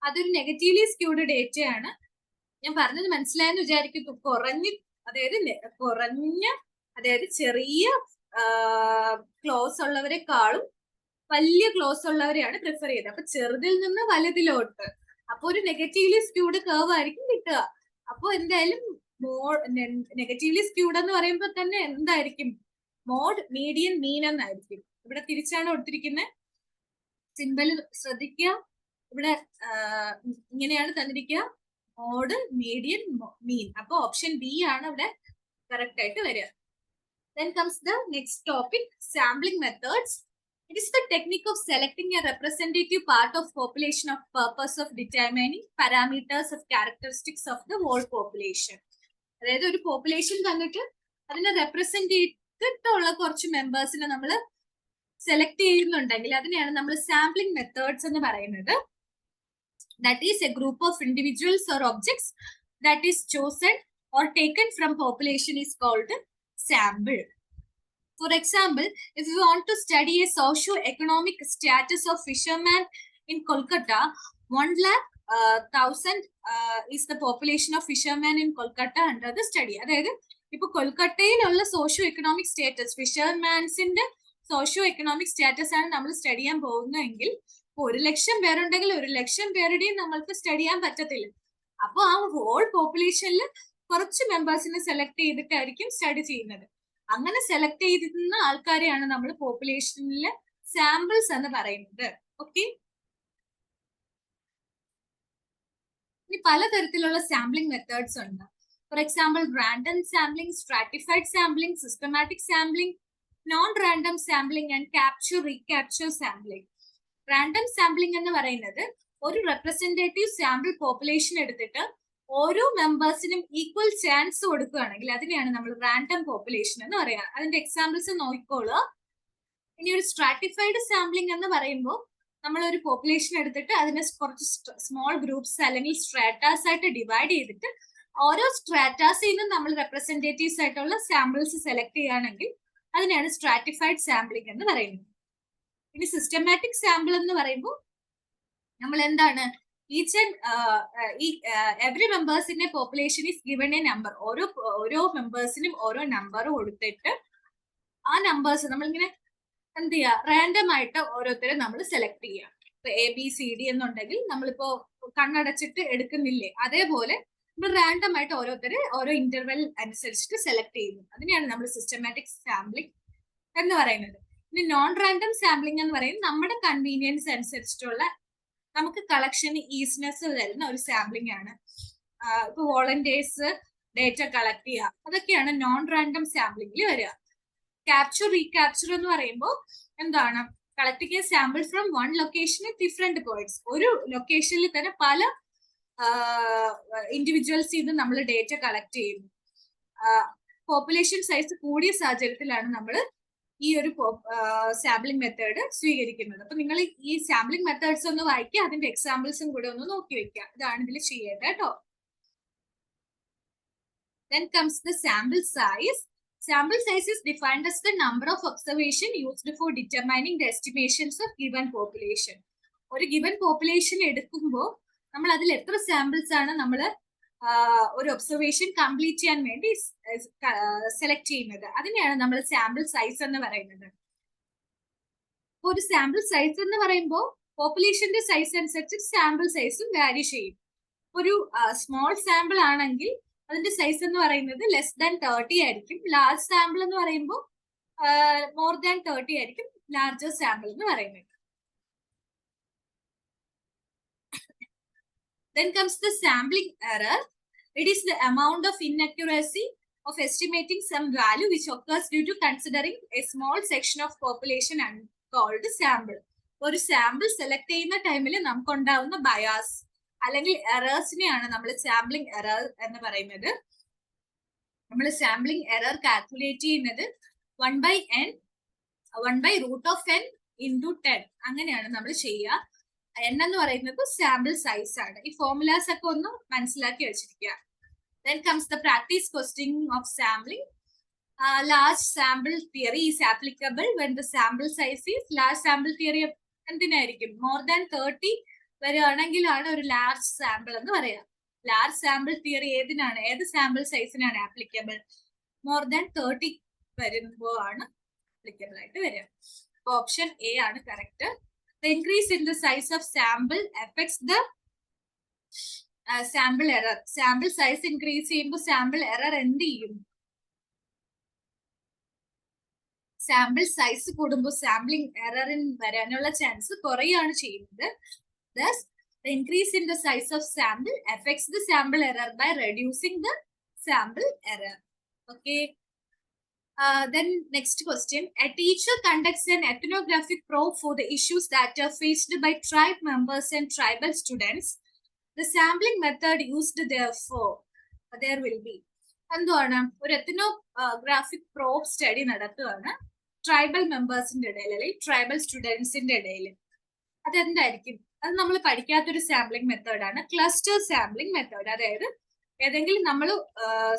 അതൊരു നെഗറ്റീവ്ലി സ്ക്യൂഡ് ഡേറ്റ ആണ്. ഞാൻ പറഞ്ഞത് മനസ്സിലായെന്ന് വിചാരിക്കുന്നു. അതായത് ചെറിയ ക്ലോസ് ഉള്ളവരെക്കാളും വലിയ ക്ലോസ് ഉള്ളവരെയാണ് പ്രിഫർ ചെയ്തത്. അപ്പൊ ചെറുതിൽ നിന്ന് വലുതിലോട്ട്, അപ്പൊ ഒരു നെഗറ്റീവ്ലി സ്ക്യൂഡ് കർവ് ആയിരിക്കും കിട്ടുക. അപ്പൊ എന്തായാലും നെഗറ്റീവ്ലി സ്ക്യൂഡ് എന്ന് പറയുമ്പോൾ തന്നെ എന്തായിരിക്കും, മോഡ്, മീഡിയൻ, മീൻ എന്നായിരിക്കും. ഇവിടെ തിരിച്ചാണ് കൊടുത്തിരിക്കുന്നത്, സിമ്പൽ ശ്രദ്ധിക്കുക. ഇവിടെ ഇങ്ങനെയാണ് തന്നിരിക്കുക, മോഡ്, മീഡിയൻ, മീൻ. അപ്പൊ ഓപ്ഷൻ ബി ആണ് ഇവിടെ കറക്റ്റ് ആയിട്ട് വരിക. Then comes the next topic, sampling methods. It is the technique of selecting a representative part of population of purpose of determining parameters of characteristics of the whole population. അതായത് ഒരു പോപ്പുലേഷൻ തന്നിട്ട് അതിനെ റെപ്രസെന്റേറ്റീവ് ഉള്ള കുറച്ച് മെമ്പേഴ്സിനെ നമ്മൾ സെലക്ട് ചെയ്യുന്നുണ്ടെങ്കിൽ അതിനെയാണ് നമ്മൾ സാമ്പിളിംഗ് മെത്തേഡ്സ് എന്ന് പറയുന്നത്. that is a group of individuals or objects that is chosen or taken from population is called sample. For example, if you want to study a socio-economic status of fishermen in Kolkata, 1,00,000 is the population of fishermen in Kolkata under the study. അതായത് ഇപ്പൊ കൊൽക്കട്ടയിലുള്ള സോഷ്യോ എക്കണോമിക് സ്റ്റാറ്റസ്, ഫിഷർമാൻസിന്റെ സോഷ്യോ എക്കണോമിക് സ്റ്റാറ്റസ് ആണ് നമ്മൾ സ്റ്റഡി ചെയ്യാൻ പോകുന്നതെങ്കിൽ 1,00,000 പേരുണ്ടെങ്കിൽ 1,00,000 പേരുടെയും നമ്മൾക്ക് സ്റ്റഡി ചെയ്യാൻ പറ്റത്തില്ല. അപ്പൊ ആ ഹോൾ പോപ്പുലേഷനിൽ കുറച്ച് മെമ്പേഴ്സിനെ സെലക്ട് ചെയ്തിട്ടായിരിക്കും സ്റ്റഡി ചെയ്യുന്നത്. അങ്ങനെ സെലക്ട് ചെയ്തിരുന്ന ആൾക്കാരെയാണ് നമ്മൾ പോപ്പുലേഷനിലെ സാമ്പിൾസ് എന്ന് പറയുന്നത്. ഓക്കെ, ഇനി പലതരത്തിലുള്ള സാമ്പിളിംഗ് മെത്തേഡ്സ് ഉണ്ട്. For example random sampling, stratified sampling, systematic sampling, non random sampling and capture recapture sampling. Random sampling എന്ന് പറയുന്നത് ഒരു റെപ്രസെന്റേറ്റീവ് സാമ്പിൾ പോപ്പുലേഷൻ എടുത്തിട്ട് ഓരോ മെമ്പേഴ്സിനും ഈക്വൽ ചാൻസ് കൊടുക്കുകയാണെങ്കിൽ അതിനെയാണ് നമ്മൾ റാൻഡം പോപ്പുലേഷൻ എന്ന് പറയുക. അതിന്റെ എക്സാമ്പിൾസ് നോക്കിക്കോളുക. ഇനി ഒരു സ്ട്രാറ്റിഫൈഡ് സാമ്പിളിംഗ് എന്ന് പറയുമ്പോൾ നമ്മൾ ഒരു പോപ്പുലേഷൻ എടുത്തിട്ട് അതിനെ കുറച്ച് സ്മോൾ ഗ്രൂപ്പ്സ് അല്ലെങ്കിൽ സ്ട്രാറ്റാസ് ആയിട്ട് ഡിവൈഡ് ചെയ്തിട്ട് ഓരോ സ്ട്രാറ്റാസിൽ നിന്നും നമ്മൾ റെപ്രസെന്റേറ്റീവ്സ് ആയിട്ടുള്ള സാമ്പിൾസ് സെലക്ട് ചെയ്യുകയാണെങ്കിൽ അതിനെയാണ് സ്ട്രാറ്റിഫൈഡ് സാമ്പിളിംഗ് എന്ന് പറയുന്നത്. ഇനി സിസ്റ്റമാറ്റിക് സാമ്പിൾ എന്ന് പറയുമ്പോൾ നമ്മൾ എന്താണ്, ഈച്ച് ആൻഡ് എവറി മെമ്പേഴ്സിന്റെ population is given a number. ഓരോ മെമ്പേഴ്സിനും ഓരോ നമ്പർ കൊടുത്തിട്ട് ആ നമ്പേഴ്സ് നമ്മളിങ്ങനെ എന്ത് ചെയ്യുക, റാൻഡം ആയിട്ട് ഓരോരുത്തരെ നമ്മൾ സെലക്ട് ചെയ്യുക. ഇപ്പൊ ABCD എന്നുണ്ടെങ്കിൽ നമ്മളിപ്പോ കണ്ണടച്ചിട്ട് എടുക്കുന്നില്ലേ, അതേപോലെ നമ്മൾ റാൻഡം ആയിട്ട് ഓരോരുത്തരെ ഓരോ ഇന്റർവെൽ അനുസരിച്ചിട്ട് സെലക്ട് ചെയ്യുന്നു. അതിനെയാണ് നമ്മൾ സിസ്റ്റമാറ്റിക് സാമ്പിളിംഗ് എന്ന് പറയുന്നത്. ഇനി നോൺ റാൻഡം സാമ്പിളിംഗ് എന്ന് പറയുന്നത് നമ്മുടെ കൺവീനിയൻസ് അനുസരിച്ചിട്ടുള്ള നമുക്ക് കളക്ഷന് ഈസിനെസ് തരുന്ന ഒരു സാമ്പിളിംഗ് ആണ്. ഇപ്പൊ വോളണ്ടിയേഴ്സ് ഡേറ്റ കളക്ട് ചെയ്യുക, അതൊക്കെയാണ് നോൺ റാൻഡം സാമ്പിളിംഗിൽ വരിക. ക്യാപ്ചർ റീക്യാപ്ചർ എന്ന് പറയുമ്പോൾ എന്താണ്, collecting sample from one location at different points. ഒരു ലൊക്കേഷനിൽ തന്നെ പല ഇൻഡിവിജ്വൽസിൽ നിന്ന് നമ്മൾ ഡേറ്റ കളക്ട് ചെയ്യുന്നു. പോപ്പുലേഷൻ സൈസ് കൂടിയ സാഹചര്യത്തിലാണ് നമ്മൾ ഈ ഒരു സാമ്പിളിംഗ് മെത്തേഡ് സ്വീകരിക്കുന്നത്. അപ്പൊ നിങ്ങൾ ഈ സാമ്പിളിംഗ് മെത്തേഡ്സ് ഒന്ന് വായിക്കുക, അതിന്റെ എക്സാമ്പിൾസും കൂടെ ഒന്ന് നോക്കി വെക്കുക. ഇതാണ് ഇതിൽ ചെയ്യേണ്ടത് കേട്ടോ. Then comes the sample size. Sample size is defined as the number of observation used for determining the estimations of given population. ഒരു given population എടുക്കുമ്പോൾ നമ്മൾ അതിൽ എത്ര സാമ്പിൾസ് ആണ് നമ്മൾ ഒരു ഒബ്സർവേഷൻ കംപ്ലീറ്റ് ചെയ്യാൻ വേണ്ടി സെലക്ട് ചെയ്യുന്നത്, അതിനെയാണ് നമ്മൾ സാമ്പിൾ സൈസ് എന്ന് പറയുന്നത്. ഒരു സാമ്പിൾ സൈസ് എന്ന് പറയുമ്പോൾ പോപ്പുലേഷന്റെ സൈസ് അനുസരിച്ച് സാമ്പിൾ സൈസും വാരി ചെയ്യും. ഒരു സ്മോൾ സാമ്പിൾ ആണെങ്കിൽ അതിന്റെ സൈസ് എന്ന് പറയുന്നത് ലെസ് ദാൻ 30 ആയിരിക്കും. ലാർജ് സാമ്പിൾ എന്ന് പറയുമ്പോൾ മോർ ദാൻ 30 ആയിരിക്കും ലാർജർ സാമ്പിൾ എന്ന് പറയുന്നത്. Then comes the sampling error. It is the amount of inaccuracy of estimating some value which occurs due to considering a small section of population and called sample. ഒരു സാമ്പിൾ സെലക്ട് ചെയ്യുന്ന ടൈമിൽ നമുക്ക് ഉണ്ടാവുന്ന ബയാസ് അല്ലെങ്കിൽ എറേഴ്സിനെയാണ് നമ്മൾ സാമ്പിളിംഗ് എറർ എന്ന് പറയുന്നത്. നമ്മൾ സാമ്പിളിംഗ് എറർ കാൽക്കുലേറ്റ് ചെയ്യുന്നത് 1/√n into 10 അങ്ങനെയാണ് നമ്മൾ ചെയ്യുക. n എന്ന് പറയുന്നത് സാമ്പിൾ സൈസ് ആണ്. ഈ ഫോർമുലാസ് ഒക്കെ ഒന്ന് മനസ്സിലാക്കി വെച്ചിരിക്കുക. Then comes the practice questioning of sampling. Large sample theory is applicable when the sample size is large. sample theory എന്തിനായിരിക്കും, മോർ ദാൻ 30 വരെയാണെങ്കിലാണ് ഒരു ലാർജ് സാമ്പിൾ എന്ന് പറയാം. ലാർജ് സാമ്പിൾ തിയറി ഏതിനാണ്, ഏത് സാമ്പിൾ സൈസിനാണ് ആപ്ലിക്കബിൾ, മോർ ദാൻ 30 വരുമ്പോൾ ആണ് ആപ്ലിക്കബിൾ ആയിട്ട് വരിക. അപ്പൊ ഓപ്ഷൻ എ ആണ് correct. The increase in the size of sample affects the sample error. Sample size increase ചെയ്യുമ്പോൾ sample error എന്ത് ചെയ്യും, സാമ്പിൾ സൈസ് കൂടുമ്പോൾ സാമ്പിളിംഗ് എററിന് വരാനുള്ള ചാൻസ് കുറയാണ് ചെയ്യുന്നത്. Thus, the increase in the size of sample affects the sample error by reducing the sample error. Okay. Then next question. A teacher conducts an ethnographic probe for the issues that are faced by tribe members and tribal students. The sampling method used therefore there will be. എന്താണ്, ഒരു എത്നോഗ്രാഫിക് പ്രോബ് സ്റ്റഡി നടത്തുകയാണ് ട്രൈബൽ മെമ്പേഴ്സിന്റെ ഇടയിൽ അല്ലെങ്കിൽ ട്രൈബൽ സ്റ്റുഡൻസിന്റെ ഇടയിൽ. അതെന്തായിരിക്കും, അത് നമ്മൾ പഠിക്കാത്തൊരു സാമ്പിളിംഗ് മെത്തേഡാണ് ക്ലസ്റ്റർ സാമ്പിളിംഗ് മെത്തേഡ്. അതായത് ഏതെങ്കിലും നമ്മൾ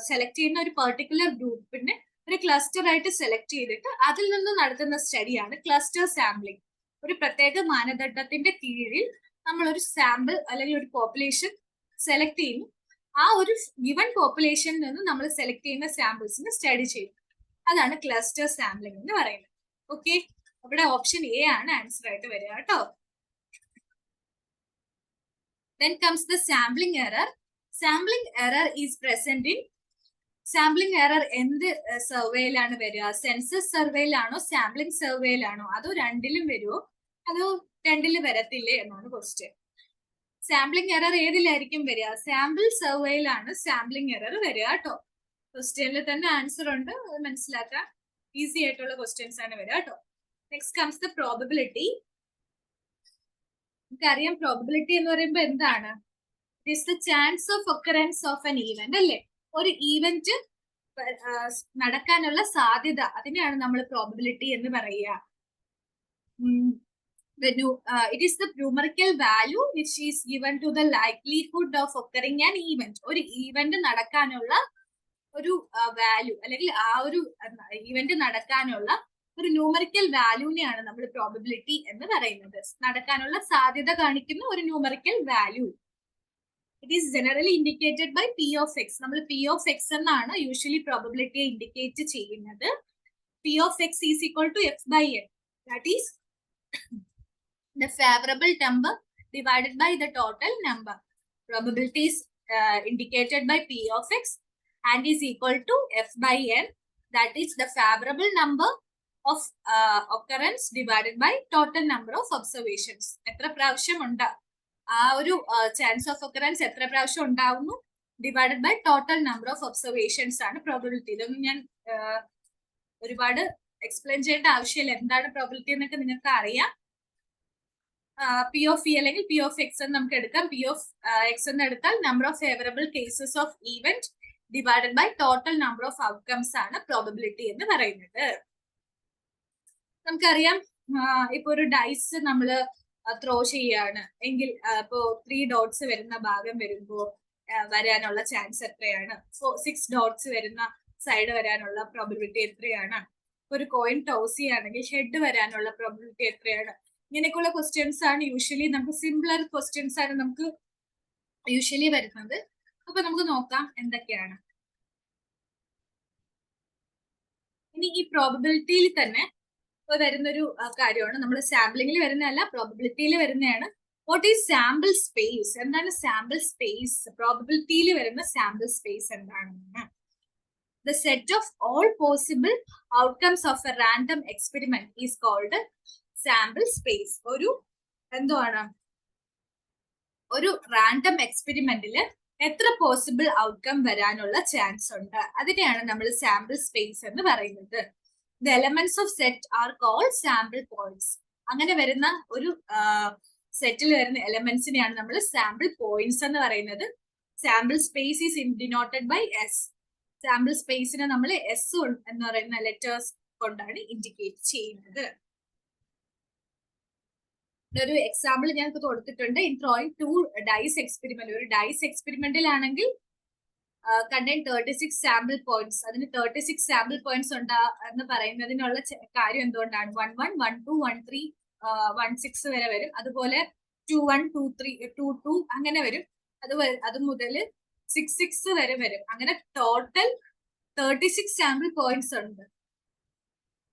സെലക്ട് ചെയ്യുന്ന ഒരു പെർട്ടിക്കുലർ ഗ്രൂപ്പിനെ ഒരു ക്ലസ്റ്റർ ആയിട്ട് സെലക്ട് ചെയ്തിട്ട് അതിൽ നിന്ന് നടത്തുന്ന സ്റ്റഡിയാണ് ക്ലസ്റ്റർ സാമ്പിളിംഗ്. ഒരു പ്രത്യേക മാനദണ്ഡത്തിന്റെ കീഴിൽ നമ്മൾ ഒരു സാമ്പിൾ അല്ലെങ്കിൽ ഒരു പോപ്പുലേഷൻ സെലക്ട് ചെയ്യുന്നു. ആ ഒരു ഗിവൺ പോപ്പുലേഷനിൽ നിന്ന് നമ്മൾ സെലക്ട് ചെയ്യുന്ന സാമ്പിൾസിന് സ്റ്റഡി ചെയ്യും. അതാണ് ക്ലസ്റ്റർ സാമ്പിളിംഗ് എന്ന് പറയുന്നത്. ഓക്കെ, ഇവിടെ ഓപ്ഷൻ എ ആണ് ആൻസർ ആയിട്ട് വരിക കേട്ടോ. Then comes the sampling error. Sampling error is present in sampling error എന്ത് സർവേയിലാണ് വരിക? സെൻസസ് സർവേയിലാണോ സാമ്പിളിംഗ് സർവേയിലാണോ? അതോ രണ്ടിലും വരുമോ അതോ രണ്ടിലും വരത്തില്ലേ എന്നാണ് ക്വസ്റ്റ്യൻ. സാമ്പിളിംഗ് എറർ ഏതിലായിരിക്കും വരിക? സാമ്പിൾ സർവേയിലാണ് സാമ്പിളിംഗ് എറർ വരിക കേട്ടോ. ക്വസ്റ്റ്യനിൽ തന്നെ ആൻസർ ഉണ്ട്, അത് മനസ്സിലാക്കാൻ ഈസി ആയിട്ടുള്ള ക്വസ്റ്റ്യൻസ് ആണ് വരിക കേട്ടോ. Next comes the probability. നമുക്കറിയാം പ്രോബബിലിറ്റി എന്ന് പറയുമ്പോൾ എന്താണ്? It is the chance of occurrence of an event അല്ലേ? ഒരു ഈവന്റ് നടക്കാനുള്ള സാധ്യത, അതിനെയാണ് നമ്മൾ പ്രോബബിലിറ്റി എന്ന് പറയുക. It is the numerical value which is given to the likelihood of occurring an event. ഒരു ഈവന്റ് നടക്കാനുള്ള ഒരു വാല്യൂ അല്ലെങ്കിൽ ആ ഒരു ഈവന്റ് നടക്കാനുള്ള ഒരു ന്യൂമറിക്കൽ വാല്യൂനെയാണ് നമ്മൾ പ്രോബബിലിറ്റി എന്ന് പറയുന്നത്. നടക്കാനുള്ള സാധ്യത കാണിക്കുന്ന ഒരു numerical value. It is generally indicated by P of X. നമ്മൾ പി ഓഫ് എക്സ് എന്നാണ് യൂഷ്വലി പ്രോബബിലിറ്റിയെ ഇൻഡിക്കേറ്റ് ചെയ്യുന്നത്. P of X is equal to F by N. That is the favorable number divided by the total number. Probability is indicated by P of x and is equal to F by n. That is the favorable number of occurrence divided by total number of observations. എത്ര പ്രാവശ്യം ഉണ്ട് ആ ഒരു ചാൻസ് ഓഫ് occurrence എത്ര പ്രാവശ്യം ഉണ്ടാവുന്നു divided by total number of observations ആണ് പ്രോബബിലിറ്റി. ഇതൊന്നും ഞാൻ ഒരുപാട് എക്സ്പ്ലെയിൻ ചെയ്യേണ്ട ആവശ്യമില്ല. എന്താണ് പ്രോബബിലിറ്റി എന്നൊക്കെ നിങ്ങൾക്ക് അറിയാം. പി ഓഫ് ഇ അല്ലെങ്കിൽ പി ഓഫ് എക്സ് എന്ന് നമുക്ക് എടുക്കാം. പി ഓഫ് എക്സ് എന്ന് എടുത്താൽ number of favourable cases of event divided by total number of outcomes ആണ് പ്രോബബിലിറ്റി എന്ന് പറയുന്നത്. നമുക്കറിയാം ഇപ്പൊ ഒരു ഡൈസ് നമ്മൾ ത്രോ ചെയ്യാണ് എങ്കിൽ ഇപ്പോ 3 ഡോട്ട്സ് വരുന്ന ഭാഗം വരുമ്പോ വരാനുള്ള ചാൻസ് എത്രയാണ്? 6 ഡോട്ട്സ് വരുന്ന സൈഡ് വരാനുള്ള പ്രോബബിലിറ്റി എത്രയാണ്? ഒരു കോയിൻ ടോസ് ചെയ്യുകയാണെങ്കിൽ ഹെഡ് വരാനുള്ള പ്രോബബിലിറ്റി എത്രയാണ്? ഇങ്ങനെയൊക്കെയുള്ള ക്വസ്റ്റ്യൻസ് ആണ് യൂഷ്വലി നമുക്ക് സിംപ്ലർ ക്വസ്റ്റ്യൻസ് ആണ് നമുക്ക് യൂഷ്വലി വരുന്നത്. അപ്പൊ നമുക്ക് നോക്കാം എന്തൊക്കെയാണ്. ഇനി ഈ പ്രോബബിലിറ്റിയിൽ തന്നെ വരുന്നൊരു കാര്യമാണ്, നമ്മൾ സാമ്പിളിംഗിൽ വരുന്നതല്ല പ്രോബബിലിറ്റിയിൽ വരുന്നതാണ്. What is sample space? എന്താണ് സാമ്പിൾ സ്പേസ്? പ്രോബബിലിറ്റിയിൽ വരുന്ന സാമ്പിൾ സ്പേസ് എന്താണെന്ന്. The set of all possible outcomes of a random experiment is called sample space. ഒരു എന്താണ് ഒരു റാൻഡം എക്സ്പെരിമെന്റില് എത്ര പോസിബിൾ ഔട്ട്കം വരാനുള്ള ചാൻസ് ഉണ്ട്, അതിനെയാണ് നമ്മൾ സാമ്പിൾ സ്പേസ് എന്ന് പറയുന്നത്. The elements of set are called sample points. അങ്ങനെ വരുന്ന ഒരു സെറ്റിൽ വരുന്ന എലമെന്റ്സിനെയാണ് നമ്മൾ സാമ്പിൾ പോയിന്റ്സ് എന്ന് പറയുന്നത്. Sample space is denoted by S. Sample സ്പേസിനെ നമ്മൾ എസ് എന്ന് പറയുന്ന ലെറ്റേഴ്സ് കൊണ്ടാണ് ഇൻഡിക്കേറ്റ് ചെയ്യുന്നത്. ഒരു എക്സാമ്പിൾ ഞങ്ങൾക്ക് കൊടുത്തിട്ടുണ്ട്. In throwing 2 dice experiment. ഒരു ഡൈസ് എക്സ്പെരിമെന്റിലാണെങ്കിൽ കണ്ടെയ്ൻ 36 സാമ്പിൾ പോയിന്റ്സ്. അതിന് 36 സാമ്പിൾ പോയിന്റ്സ് ഉണ്ടാ എന്ന് പറയുന്നതിനുള്ള കാര്യം എന്തുകൊണ്ടാണ്? 11, 12, 13, 16 വരെ വരും. അതുപോലെ 21, 23, 22 അങ്ങനെ വരും. അത് മുതൽ 66 വരെ വരും. അങ്ങനെ ടോട്ടൽ 36 സാമ്പിൾ പോയിന്റ്സ് ഉണ്ട്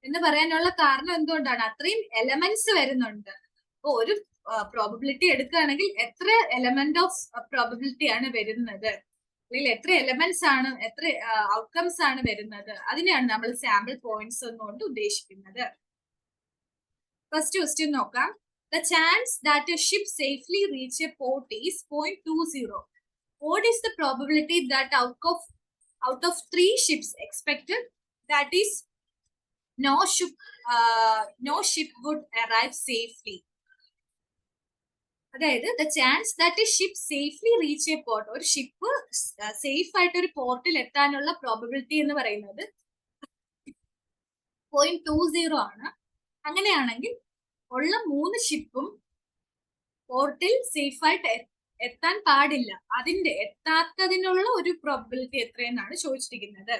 എന്ന് പറയാനുള്ള കാരണം എന്തുകൊണ്ടാണ്? അത്രയും എലമെന്റ്സ് വരുന്നുണ്ട്. അപ്പൊ ഒരു പ്രോബബിലിറ്റി എടുക്കുകയാണെങ്കിൽ എത്ര എലമെന്റ് ഓഫ് പ്രോബബിലിറ്റി ആണ് വരുന്നത്, അല്ലെങ്കിൽ എത്ര എലമെന്റ്സ് ആണ്, എത്ര ഔട്ട്കംസ് ആണ് വരുന്നത്, അതിനെയാണ് നമ്മൾ സാമ്പിൾ പോയിന്റ്സ് എന്നുകൊണ്ട് ഉദ്ദേശിക്കുന്നത്. ഫസ്റ്റ് ക്വസ്റ്റ്യൻ നോക്കാം. The chance that a ship safely reach a port is 0.20. What is the probability that out of 3 ships expected, that is no ship would arrive safely? അതായത് the chance that a ship safely reach a port, ഒരു ഷിപ്പ് സേഫ് ആയിട്ട് ഒരു പോർട്ടിൽ എത്താനുള്ള പ്രോബബിലിറ്റി എന്ന് പറയുന്നത് 0.20 ആണ്. അങ്ങനെയാണെങ്കിൽ ഉള്ള 3 ഷിപ്പും പോർട്ടിൽ സേഫായിട്ട് എത്താൻ പാടില്ല, അതിന്റെ എത്താത്തതിനുള്ള ഒരു പ്രോബബിലിറ്റി എത്രയെന്നാണ് ചോദിച്ചിരിക്കുന്നത്.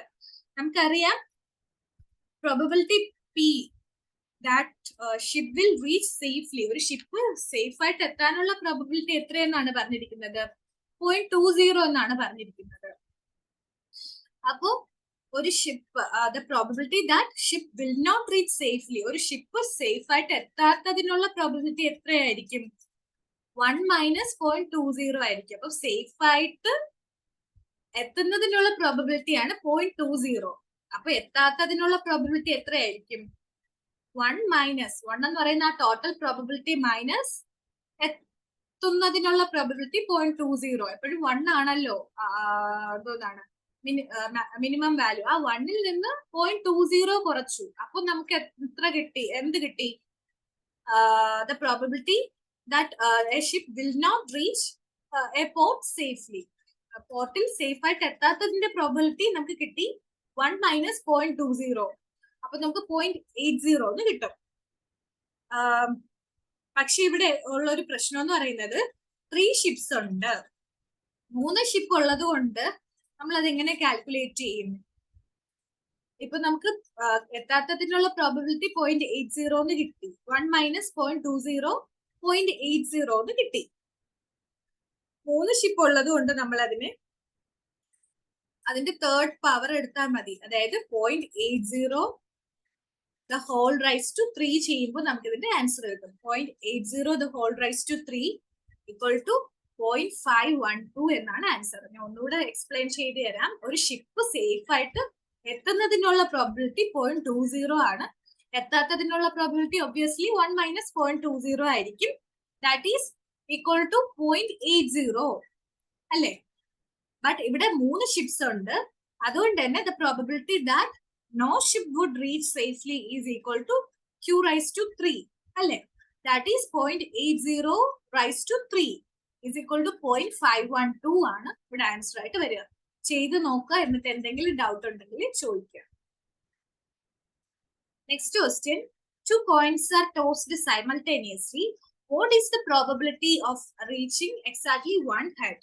നമുക്കറിയാം probability P that ship will reach safely, ഒരു ഷിപ്പ് സേഫ് ആയിട്ട് എത്താനുള്ള പ്രോബബിലിറ്റി എത്രയെന്നാണ് പറഞ്ഞിരിക്കുന്നത്? 0.20 എന്നാണ് പറഞ്ഞിരിക്കുന്നത്. അപ്പോ ഒരു ship, the probability that ship will not reach safely, ഒരു ഷിപ്പ് സേഫ് ആയിട്ട് എത്താത്തതിനുള്ള പ്രോബബിലിറ്റി എത്രയായിരിക്കും? 1 - 0.20 ആയിരിക്കും. അപ്പൊ സേഫ് ആയിട്ട് എത്തുന്നതിനുള്ള പ്രോബബിലിറ്റിയാണ് 0.20. അപ്പൊ എത്താത്തതിനുള്ള പ്രോബബിലിറ്റി എത്രയായിരിക്കും? 1 എന്ന് പറയുന്ന ആ ടോട്ടൽ പ്രോബബിലിറ്റി മൈനസ് എത്തുന്നതിനുള്ള പ്രോബബിലിറ്റി 0.20. എപ്പോഴും 1 ആണല്ലോ എന്താണ് മിനിമം വാല്യൂ. ആ 1-ൽ നിന്ന് 0.20 കുറച്ചു. അപ്പൊ നമുക്ക് എത്ര കിട്ടി? എന്ത് കിട്ടി? The probability that a ship will not reach a port safely, പോർട്ടിൽ സേഫ് ആയിട്ട് എത്താത്തതിന്റെ പ്രോബബിലിറ്റി നമുക്ക് കിട്ടി 1 - 0.20. അപ്പൊ നമുക്ക് 0.80 എന്ന് കിട്ടും. പക്ഷെ ഇവിടെ ഉള്ള ഒരു പ്രശ്നം എന്ന് പറയുന്നത് 3 ഷിപ്സ് ഉണ്ട്. 3 ഷിപ്പ് ഉള്ളത് കൊണ്ട് നമ്മൾ അത് എങ്ങനെ കാൽക്കുലേറ്റ് ചെയ്യും? ഇപ്പൊ നമുക്ക് എത്താത്തതിനുള്ള പ്രോബബിലിറ്റി 0.80 എന്ന് കിട്ടി. 1 - 0.20 0.80 എന്ന് കിട്ടി. 3 ഷിപ്പ് ഉള്ളത് കൊണ്ട് നമ്മൾ അതിന്റെ തേർഡ് പവർ എടുത്താൽ മതി. അതായത് 0.80 the whole raised to 3 ചെയ്യുമ്പോൾ നമുക്ക് ഇതിന്റെ ആൻസർ കിട്ടും. 0.80 the whole raised to 3 equal to 0.512 എന്നാണ് ആൻസർ. ഞാൻ ഒന്നുകൂടെ എക്സ്പ്ലെയിൻ ചെയ്ത് തരാം. ഒരു ഷിപ്പ് സേഫ് ആയിട്ട് എത്തുന്നതിനുള്ള പ്രോബിലിറ്റി 0.20 ആണ്. എത്താത്തതിനുള്ള പ്രോബിലിറ്റി ഒബ്വിയസ്ലി 1 - 0.20 ആയിരിക്കും. ദാറ്റ് ഈസ് ഈക്വൽ ടു 0.80 അല്ലേ? ബട്ട് ഇവിടെ 3 ഷിപ്സ് ഉണ്ട്. അതുകൊണ്ട് തന്നെ the probability that no ship would reach safely is equal to q raised to 3 അല്ലേ? That is 0.80 raised to 3 is equal to 0.512 ആണ് ഇവിടെ ആൻസർ ആയിട്ട് വരിക. ചെയ്ത് നോക്കുക, എന്നിട്ട് എന്തെങ്കിലും ഡൗട്ട് ഉണ്ടെങ്കിൽ ചോദിക്കുക. Next question, 2 coins are tossed simultaneously. What is the probability of reaching exactly one head?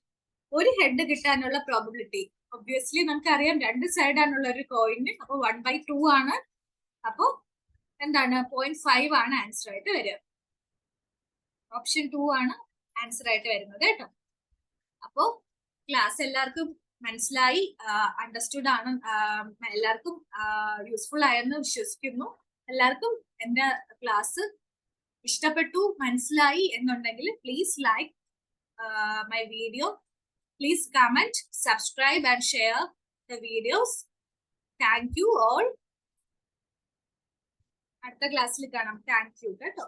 ഒരു ഹെഡ് കിട്ടാനുള്ള പ്രോബബിലിറ്റി ഒബ്വിയസ്ലി നമുക്കറിയാം 2 സൈഡ് ആണുള്ള ഒരു കോയിന്. അപ്പൊ 1/2 ആണ്. അപ്പൊ എന്താണ്? 0.5 ആണ് ആൻസർ ആയിട്ട് വരിക. ഓപ്ഷൻ 2 ആണ് ആൻസർ ആയിട്ട് വരുന്നത് കേട്ടോ. അപ്പോ ക്ലാസ് എല്ലാവർക്കും മനസ്സിലായി, അണ്ടർസ്റ്റുഡ് ആണ്, എല്ലാവർക്കും യൂസ്ഫുൾ ആയെന്ന് വിശ്വസിക്കുന്നു. എല്ലാവർക്കും എന്റെ ക്ലാസ് ഇഷ്ടപ്പെട്ടു, മനസ്സിലായി എന്നുണ്ടെങ്കിൽ please like my video. Please comment, subscribe and share the videos. Thank you all. അടുത്ത ക്ലാസ്സിൽ കാണാം. താങ്ക് യു കേട്ടോ.